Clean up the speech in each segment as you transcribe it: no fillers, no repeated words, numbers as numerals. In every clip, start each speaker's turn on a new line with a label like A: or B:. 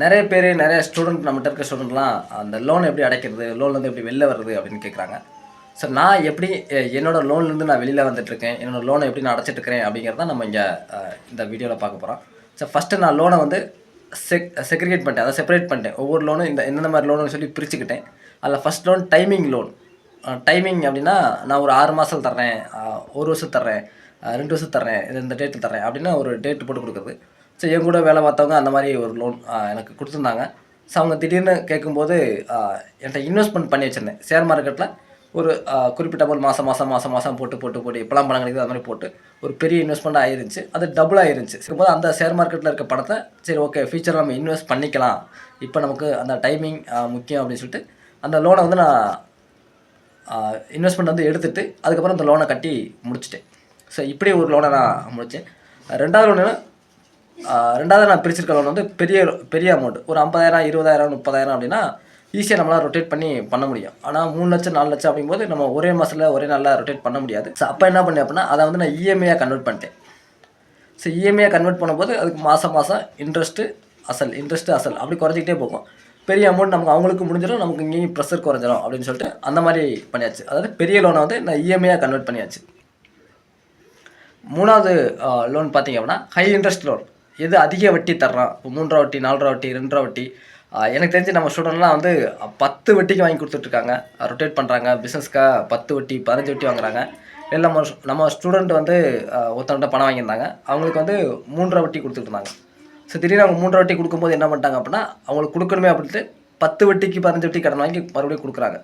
A: நிறைய பேர் நிறைய ஸ்டூடெண்ட் நம்மகிட்ட இருக்க ஸ்டூடெண்ட்லாம் அந்த லோன் எப்படி அடைக்கிறது, லோன்லேருந்து எப்படி வெளில வர்றது அப்படின்னு கேட்குறாங்க. ஸோ நான் எப்படி என்னோட லோன்லேருந்து நான் வெளியில் வந்துட்டுருக்கேன், என்னோட லோனை எப்படி நான் அடைச்சிட்ருக்கிறேன் அப்படிங்கிறத நம்ம இங்கே இந்த வீடியோவில் பார்க்க போகிறோம். ஸோ ஃபஸ்ட்டு நான் லோனை வந்து செக்ரிகேட் பண்ணிட்டேன், அதை செப்பரேட் பண்ணிட்டேன். ஒவ்வொரு லோனும் எந்தெந்த மாதிரி லோனுன்னு சொல்லி பிரிச்சுக்கிட்டேன். அதில் first loan timing loan. Timing அப்படின்னா நான் ஒரு 6 மாதம் தர்றேன், 1 வருஷம் தர்றேன், 2 வருஷம் தர்றேன், இந்த டேட்டில் தர்றேன் அப்படின்னு ஒரு டேட்டு போட்டு கொடுக்குறது. ஸோ என் கூட வேலை பார்த்தவங்க அந்த மாதிரி ஒரு லோன் எனக்கு கொடுத்துருந்தாங்க. ஸோ அவங்க திடீர்னு கேட்கும்போது என்கிட்ட இன்வெஸ்ட்மெண்ட் பண்ணி வச்சுருந்தேன் ஷேர் மார்க்கெட்டில். ஒரு குறிப்பிட்ட அமௌண்ட் மாதம் போட்டு இப்போலாம் பணம் கிடைக்குது அது மாதிரி போட்டு ஒரு பெரிய இன்வெஸ்ட்மெண்ட் ஆயிருந்துச்சு. அது டபுள் ஆயிருந்துச்சு. இருக்கும்போது அந்த ஷேர் மார்க்கெட்டில் இருக்க பணத்தை சரி ஓகே ஃபியூச்சரில் நம்ம இன்வெஸ்ட் பண்ணிக்கலாம், இப்போ நமக்கு அந்த டைமிங் முக்கியம் அப்படின்னு சொல்லிட்டு அந்த லோனை வந்து நான் இன்வெஸ்ட்மெண்ட் வந்து எடுத்துகிட்டு அதுக்கப்புறம் அந்த லோனை கட்டி முடிச்சிட்டேன். ஸோ இப்படி ஒரு லோனை நான் முடித்தேன். ரெண்டாவது நான் பிரிச்சிருக்க லோன் வந்து பெரிய அமௌண்ட், ஒரு 50,000, 20,000, 30,000 அப்படின்னா ஈஸியாக நம்மளால் ரொட்டேட் பண்ண முடியும். ஆனால் 3 லட்சம் 4 லட்சம் அப்படிங்கும்போது நம்ம ஒரே மாதத்தில் ஒரே நாளில் ரொட்டேட் பண்ண முடியாது. ஸோ அப்போ என்ன பண்ணேன் அப்படின்னா அதை வந்து நான் இஎம்ஐயாக கன்வெர்ட் பண்ணிட்டேன். ஸோ இஎம்ஐயாக கன்வெர்ட் பண்ணும்போது அதுக்கு மாதம் இன்ட்ரெஸ்ட்டு அசல் அப்படி குறைஞ்சிக்கிட்டே போகும். பெரிய அமௌண்ட் நமக்கு அவங்களுக்கு முடிஞ்சிடும், நமக்கு இங்கேயும் ப்ரெஷர் குறைஞ்சிடும் அப்படின்னு சொல்லிட்டு அந்த மாதிரி பண்ணியாச்சு. அதாவது பெரிய லோனை வந்து நான் இஎம்ஐயாக கன்வெர்ட் பண்ணியாச்சு. 3வது லோன் பார்த்திங்க அப்படின்னா ஹை இன்ட்ரெஸ்ட் லோன். எது அதிக வட்டி தர்றான், இப்போ 3 வட்டி, 4 வட்டி, 2 வட்டி. எனக்கு தெரிஞ்சு நம்ம ஸ்டூடெண்ட்லாம் வந்து 10 வட்டிக்கு வாங்கி கொடுத்துட்ருக்காங்க, ரொட்டேட் பண்ணுறாங்க. பிஸ்னஸ்க்காக 10 வட்டி 15 வட்டி வாங்குறாங்க. இல்லை நம்ம ஸ்டூடெண்ட் வந்து ஒருத்தவங்கிட்ட பணம் வாங்கியிருந்தாங்க, அவங்களுக்கு வந்து 3 வட்டி கொடுத்துட்டு இருந்தாங்க. ஸோ திடீர்னு அவங்க 3 வட்டி கொடுக்கும்போது என்ன பண்ணிட்டாங்க அப்படின்னா அவங்களுக்கு கொடுக்கணுமே அப்படின்ட்டு 10 வட்டிக்கு 15 வட்டி கடன் வாங்கி மறுபடியும் கொடுக்குறாங்க.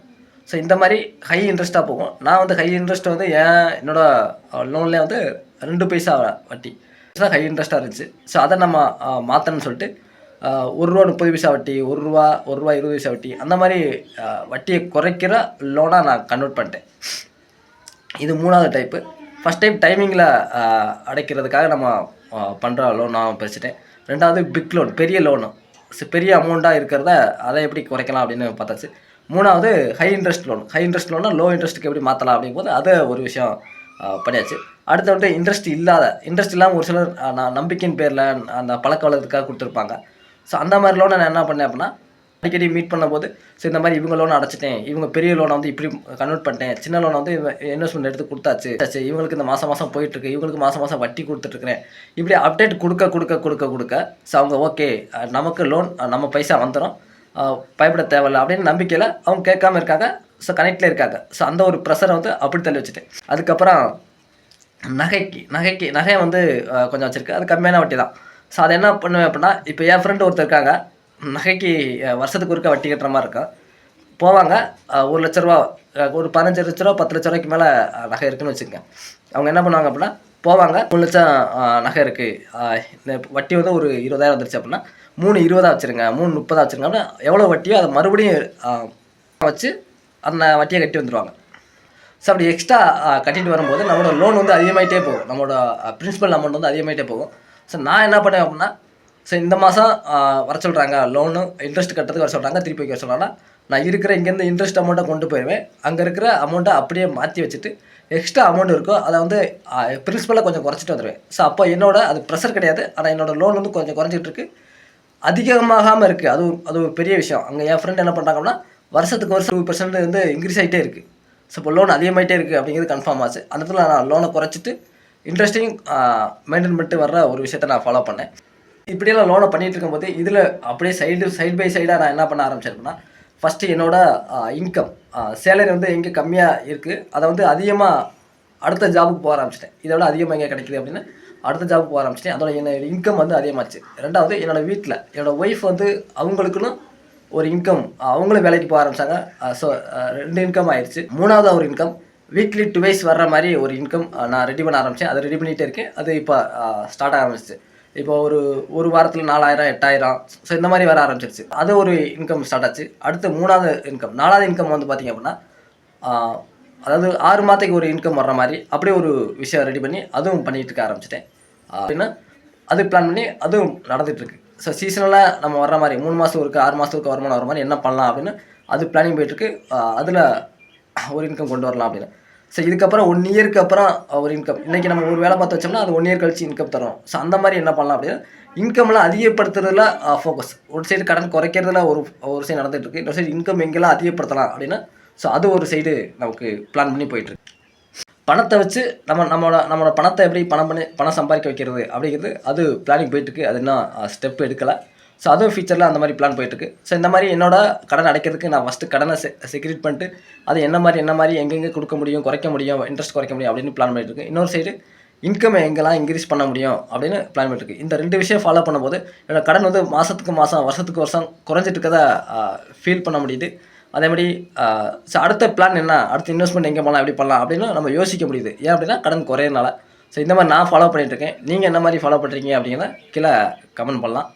A: ஸோ இந்த மாதிரி ஹை இன்ட்ரெஸ்ட்டாக போகும். நான் வந்து ஹை இன்ட்ரெஸ்ட் வந்து என்னோடய லோன்லேயே வந்து 2 பைசா வட்டி தான் ஹை இன்ட்ரெஸ்ட்டாக இருந்துச்சு. ஸோ அதை நம்ம மாற்றணும்னு சொல்லிட்டு ₹1 30 பைசா வட்டி, ₹1 20 பைசா வட்டி, அந்த மாதிரி வட்டியை குறைக்கிற லோனாக நான் கன்வெர்ட் பண்ணிட்டேன். இது 3வது டைப்பு. ஃபஸ்ட் டைம் டைமிங்கில் அடைக்கிறதுக்காக நம்ம பண்ணுற லோன் நான் பிரிச்சுட்டேன். 2வது பிக் லோன், பெரிய லோனு. ஸோ பெரிய அமௌண்ட்டாக இருக்கிறத அதை எப்படி குறைக்கலாம் அப்படின்னு பார்த்தாச்சு. 3வது ஹை இன்ட்ரெஸ்ட் லோன்னா லோ இன்ட்ரெஸ்ட்டுக்கு எப்படி மாற்றலாம் அப்படிங்கும்போது அது ஒரு விஷயம் பண்ணியாச்சு. அடுத்து வந்து இன்ட்ரெஸ்ட் இல்லாமல் ஒரு சிலர் நான் நம்பிக்கையின் பேரில் அந்த பழக்க வழக்கத்துக்காக கொடுத்துருப்பாங்க. ஸோ அந்த மாதிரி லோனை நான் என்ன பண்ணேன் அப்படின்னா அடிக்கடி மீட் பண்ணும்போது ஸோ இந்த மாதிரி இவங்க லோனை அடைச்சிட்டேன், இவங்க பெரிய லோனை வந்து இப்படி கன்வெர்ட் பண்ணிட்டேன், சின்ன லோனை வந்து இன்வெஸ்ட்மெண்ட் எடுத்து கொடுத்தாச்சு, இவங்களுக்கு இந்த மாதம் போயிட்டுருக்கு, இவங்களுக்கு மாதம் வட்டி கொடுத்துட்ருக்கிறேன். இப்படி அப்டேட் கொடுக்க ஸோ அவங்க ஓகே நமக்கு லோன் நம்ம பைசா வந்துடும், பயப்பட தேவையில்லை அப்படின்னு நம்பிக்கையில் அவங்க கேட்காம இருக்காங்க. ஸோ கனெக்டில் இருக்காங்க. ஸோ அந்த ஒரு ப்ரெஷரை வந்து அப்படி தள்ளி வச்சுட்டேன். அதுக்கப்புறம் நகை வந்து கொஞ்சம் வச்சுருக்கு, அது கம்மியான வட்டி தான். ஸோ அதை என்ன பண்ணுவேன் அப்படின்னா இப்போ என் ஃப்ரெண்டு ஒருத்தர் இருக்காங்க, நகைக்கு வருஷத்துக்கு ஒருக்க வட்டி கட்டுற மாதிரி இருக்கும். போவாங்க, ₹1,00,000 ஒரு 15 லட்ச ரூபா 10 லட்ச ரூபாய்க்கு மேலே நகை இருக்குதுன்னு வச்சுக்கோங்க. அவங்க என்ன பண்ணுவாங்க அப்படின்னா போவாங்க, 3 லட்சம் நகை இருக்குது, இந்த வட்டி வந்து ஒரு 20,000 வந்துருச்சு அப்படின்னா 3,20 வச்சுருங்க, 3,30 வச்சுருங்க அப்படின்னா எவ்வளோ வட்டியோ அதை மறுபடியும் வச்சு அந்த வட்டியை கட்டி வந்துடுவாங்க. ஸோ அப்படி எக்ஸ்ட்ரா கட்டிட்டு வரும்போது நம்மளோட லோன் வந்து அதிகமாகிட்டே போகும், நம்மளோட பிரின்சிபல் அமௌண்ட் வந்து அதிகமாகிட்டே போகும். ஸோ நான் என்ன பண்ணேன் அப்படின்னா ஸோ இந்த மாதம் வர சொல்கிறாங்க, லோனு இன்ட்ரெஸ்ட் கட்டுறதுக்கு வர சொல்கிறாங்க, திருப்பி வைக்க சொல்கிறாங்கன்னா நான் இருக்கிற இங்கேருந்து இன்ட்ரெஸ்ட் அமௌண்ட்டை கொண்டு போயிடுவேன். அங்கே இருக்கிற அமௌண்ட்டை அப்படியே மாற்றி வச்சுட்டு எக்ஸ்ட்ரா அமௌண்ட் இருக்கோ அதை வந்து பிரின்சிபலாக கொஞ்சம் குறைச்சிட்டு வந்துடுவேன். ஸோ அப்போ அது ப்ரெஷர் கிடையாது, ஆனால் என்னோடய லோன் வந்து கொஞ்சம் குறைஞ்சிட்டு இருக்குது, அதிகமாகாமல் இருக்குது. அது ஒரு பெரிய விஷயம். அங்கே என் ஃப்ரெண்ட் என்ன பண்ணுறாங்க அப்படின்னா வருஷத்துக்கு 2% வந்து இன்க்ரீஸ் ஆகிட்டே இருக்குது. ஸோ இப்போ லோன் அதிகமாகிட்டே இருக்குது அப்படிங்கிறது கன்ஃபார்ம் ஆச்சு. அந்த இடத்துல நான் லோனை குறைச்சிட்டு இன்ட்ரெஸ்ட்டையும் மெயின்டைன் பண்ணிட்டு வர்ற ஒரு விஷயத்தை நான் ஃபாலோ பண்ணேன். இப்படியெல்லாம் லோனை பண்ணிகிட்டு இருக்கும்போது இதில் அப்படியே சைட் பை சைடாக நான் என்ன பண்ண ஆரம்பிச்சிருக்கேன்னா ஃபஸ்ட்டு என்னோடய இன்கம் சேலரி வந்து எங்கே கம்மியாக இருக்குது அதை வந்து அதிகமாக அடுத்த ஜாபுக்கு போக ஆரம்பிச்சிட்டேன். இதை விட அதிகமாக எங்கே கிடைக்குது அப்படின்னு அடுத்த ஜாபுக்கு போக ஆரம்பிச்சிட்டேன். அதோட என்னோடய இன்கம் வந்து அதிகமாச்சு. 2வது என்னோடய வீட்டில் என்னோடய ஒய்ஃப் வந்து அவங்களுக்குன்னு ஒரு இன்கம், அவங்களும் வேலைக்கு போக ஆரம்பித்தாங்க. ஸோ 2 இன்கம் ஆயிடுச்சு. 3வது ஒரு இன்கம் வீக்லி 2 வர்ற மாதிரி ஒரு இன்கம் நான் ரெடி பண்ண ஆரம்பித்தேன். அதை ரெடி பண்ணிகிட்டே இருக்கேன். அது இப்போ ஸ்டார்ட் ஆக ஆரம்பிச்சிச்சு. இப்போ ஒரு வாரத்தில் 4,000 8,000 ஸோ இந்த மாதிரி வர ஆரம்பிச்சிருச்சு. அது ஒரு இன்கம் ஸ்டார்ட் ஆச்சு. அடுத்து 4வது இன்கம் வந்து பார்த்திங்க அப்படின்னா அதாவது 6 மாதத்துக்கு ஒரு இன்கம் வர்ற மாதிரி அப்படியே ஒரு விஷயம் ரெடி பண்ணி அதுவும் பண்ணிகிட்டு இருக்க ஆரம்பிச்சிட்டேன். அப்படின்னா அது பிளான் பண்ணி அதுவும் நடந்துகிட்ருக்கு. ஸோ சீசனலாக நம்ம வர்ற மாதிரி 3 மாதம் இருக்குது, 6 மாதத்துக்கு வருமானம் வர மாதிரி என்ன பண்ணலாம் அப்படின்னு அது பிளானிங் போயிட்டுருக்கு. அதில் ஒரு இன்கம் கொண்டு வரலாம் அப்படின்னு. ஸோ இதுக்கப்புறம் 1 இயருக்கு அப்புறம் ஒரு இன்கம், இன்றைக்கி நம்ம ஒரு வேலை பார்த்து வச்சோம்னா அது 1 இயர் கழிச்சு இன்கம் தரும். ஸோ அந்த மாதிரி என்ன பண்ணலாம் அப்படின்னா இன்கம்லாம் அதிகப்படுத்துறதுல ஃபோக்கஸ். ஒரு சைடு கடன் குறைக்கிறதுல ஒரு சைடு நடந்துட்டு இருக்கு. இன்னொரு சைடு இன்கம் எங்கெல்லாம் அதிகப்படுத்தலாம் அப்படின்னா, ஸோ அது ஒரு சைடு நமக்கு பிளான் பண்ணி போயிட்டுருக்கு. பணத்தை வச்சு நம்மளோட பணத்தை எப்படி பணம் சம்பாதிக்க வைக்கிறது அப்படிங்கிறது அது பிளானிங் போயிட்டுருக்கு. அது இன்னும் ஸ்டெப் எடுக்கலை. ஸோ அதுவும் ஃபியூச்சரில் அந்த மாதிரி பிளான் போயிட்டுருக்கு. ஸோ இந்த மாதிரி என்னோட கடன் அடைக்கிறதுக்கு நான் ஃபஸ்ட்டு கடனை செக்யூரிட் பண்ணிட்டு அது என்ன மாதிரி எங்கெங்கே கொடுக்க முடியும், குறைக்க முடியும், இன்ட்ரெஸ்ட் குறைக்க முடியும் அப்படின்னு பிளான் பண்ணிட்டுருக்கு. இன்னொரு சைடு இன்கம் எங்கெல்லாம் இன்க்ரீஸ் பண்ண முடியும் அப்படின்னு பிளான் பண்ணிட்டுருக்கு. இந்த 2 விஷயம் ஃபாலோ பண்ணும்போது என்னோட கடன் வந்து மாதத்துக்கு மாதம் வருஷத்துக்கு வருஷம் குறைஞ்சிட்டு இருக்கதை ஃபீல் பண்ண முடியுது. அதேமாதிரி ஸோ அடுத்த பிளான் என்ன, அடுத்த இன்வெஸ்ட்மெண்ட் எங்கே பண்ணலாம், எப்படி பண்ணலாம் அப்படின்னு நம்ம யோசிக்க முடியுது. ஏன் அப்படின்னா கடன் குறையறனால. ஸோ இந்த மாதிரி நான் ஃபாலோ பண்ணிகிட்ருக்கேன். நீங்கள் என்ன மாதிரி ஃபாலோ பண்ணுறீங்க அப்படிங்கிறத கீழே கமெண்ட் பண்ணலாம்.